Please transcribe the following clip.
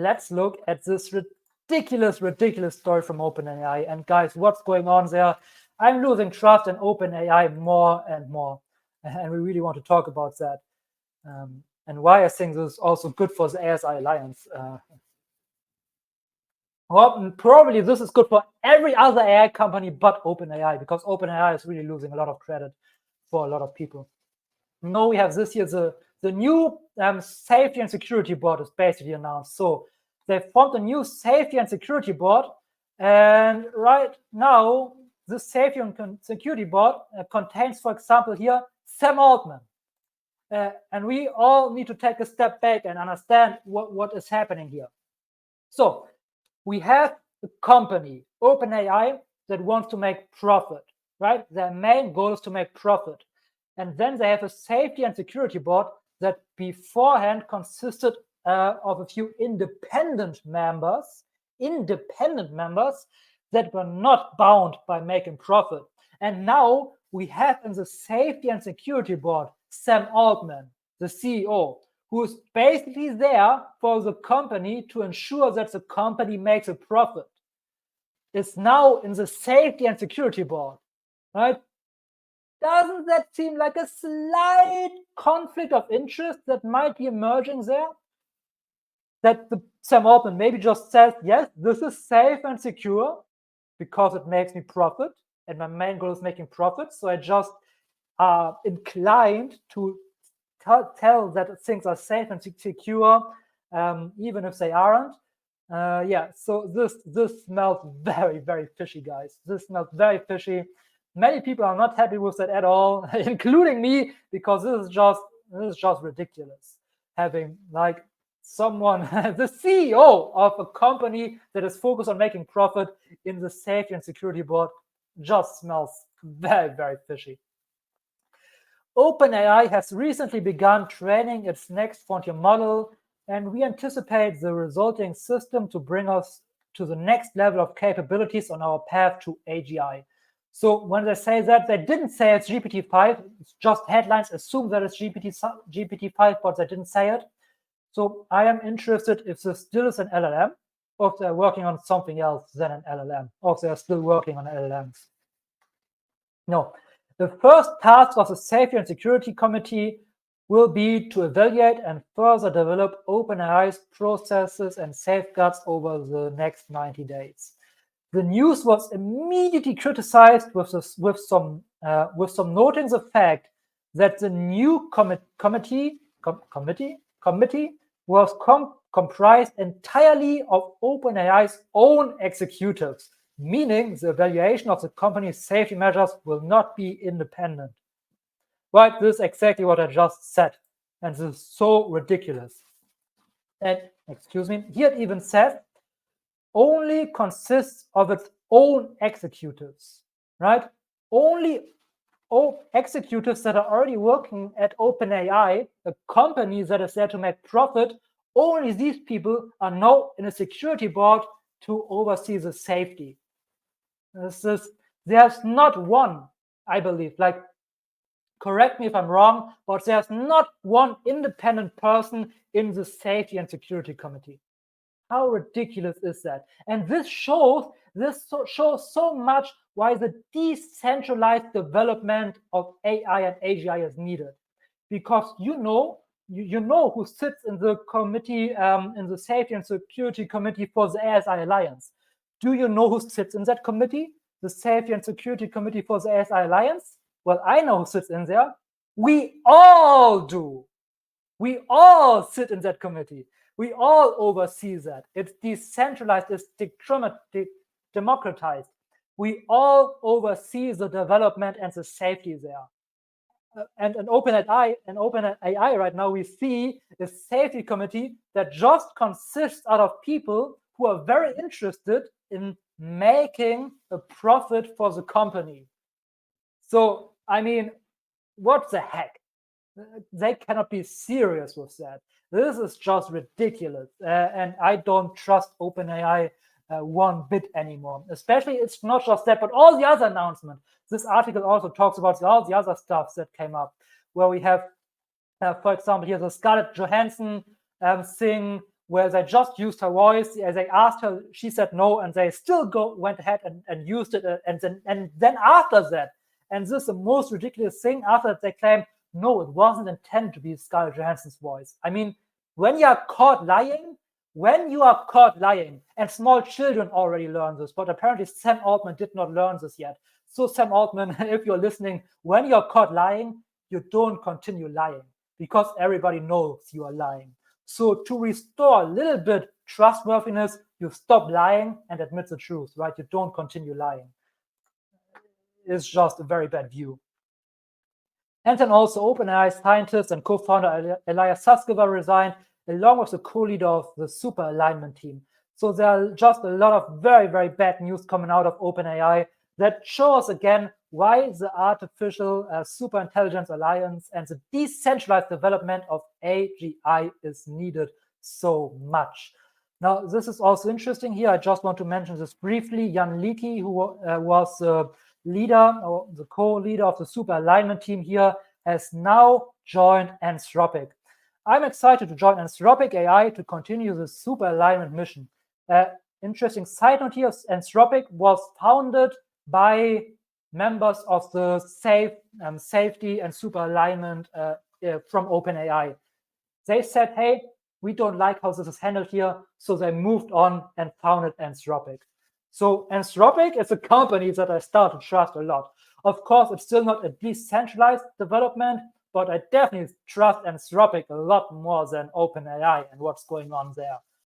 let's look at this ridiculous story from OpenAI. And guys, what's going on there? I'm losing trust in OpenAI more and more. And we really want to talk about that. And why I think this is also good for the ASI Alliance. Well, probably this is good for every other AI company but OpenAI, because OpenAI is really losing a lot of credit for a lot of people. Now we have this here, the new safety and security board is basically announced. So they formed a new safety and security board. And right now, this safety and security board contains, for example, here, Sam Altman. And we all need to take a step back and understand what is happening here. So we have a company, OpenAI, that wants to make profit, right? Their main goal is to make profit. And then they have a safety and security board that beforehand consisted of a few independent members that were not bound by making profit. And now we have in the safety and security board Sam Altman, the CEO, who is basically there for the company to ensure that the company makes a profit. Is now in the safety and security board, right? Doesn't that seem like a slight conflict of interest that might be emerging there? That Sam Altman maybe just says, yes, this is safe and secure because it makes me profit, and my main goal is making profit. So I just inclined to tell that things are safe and secure, even if they aren't. So this smells very, very fishy, guys. This smells very fishy. Many people are not happy with that at all, including me, because this is just ridiculous. Having like someone, the CEO of a company that is focused on making profit in the safety and security board, just smells very, very fishy. OpenAI has recently begun training its next frontier model, and we anticipate the resulting system to bring us to the next level of capabilities on our path to AGI. So when they say that, they didn't say it's GPT-5, it's just headlines assume that it's GPT-5, but they didn't say it. So I am interested if this still is an LLM, or if they're working on something else than an LLM, or if they're still working on LLMs. No. The first task of the Safety and Security Committee will be to evaluate and further develop OpenAI's processes and safeguards over the next 90 days. The news was immediately criticized with some noting the fact that the new committee was comprised entirely of OpenAI's own executives, meaning the evaluation of the company's safety measures will not be independent. Right, this is exactly what I just said, and this is so ridiculous. And, excuse me, here it even says, only consists of its own executives, right? Only executives that are already working at OpenAI, a company that is there to make profit, only these people are now in a security board to oversee the safety. There's not one, I believe, like, correct me if I'm wrong, but there's not one independent person in the Safety and Security Committee. How ridiculous is that? And this shows so much why the decentralized development of AI and AGI is needed. Because you know who sits in the committee, in the Safety and Security Committee for the ASI Alliance. Do you know who sits in that committee? The Safety and Security Committee for the ASI Alliance? Well, I know who sits in there. We all do. We all sit in that committee. We all oversee that. It's decentralized, it's democratized. We all oversee the development and the safety there. And an OpenAI right now, we see a safety committee that just consists out of people who are very interested in making a profit for the company. So, I mean, what the heck? They cannot be serious with that. This is just ridiculous. And I don't trust OpenAI one bit anymore. Especially, it's not just that, but all the other announcements. This article also talks about all the other stuff that came up, where we have, for example, here the Scarlett Johansson thing, where they just used her voice. They asked her, she said no, and they still went ahead and used it. And then after that, and this is the most ridiculous thing, after that they claim, no, it wasn't intended to be Scarlett Johansson's voice. I mean, when you are caught lying, and small children already learn this, but apparently Sam Altman did not learn this yet. So Sam Altman, if you're listening, when you're caught lying, you don't continue lying because everybody knows you are lying. So to restore a little bit trustworthiness, you stop lying and admit the truth, right? You don't continue lying. It's just a very bad view. And then also OpenAI scientist and co-founder Elias Sutskever resigned, along with the co-leader of the super alignment team. So there are just a lot of very, very bad news coming out of OpenAI that shows again why the Artificial Super Intelligence Alliance and the decentralized development of AGI is needed so much. Now, this is also interesting here. I just want to mention this briefly. Jan Leakey, who was the leader or the co-leader of the super alignment team here, has now joined Anthropic. I'm excited to join Anthropic AI to continue the super alignment mission. Interesting side note here, Anthropic was founded by members of the safety and super alignment from OpenAI. They said, hey, we don't like how this is handled here, so they moved on and founded Anthropic. So Anthropic is a company that I start to trust a lot. Of course, it's still not a decentralized development, but I definitely trust Anthropic a lot more than OpenAI and what's going on there.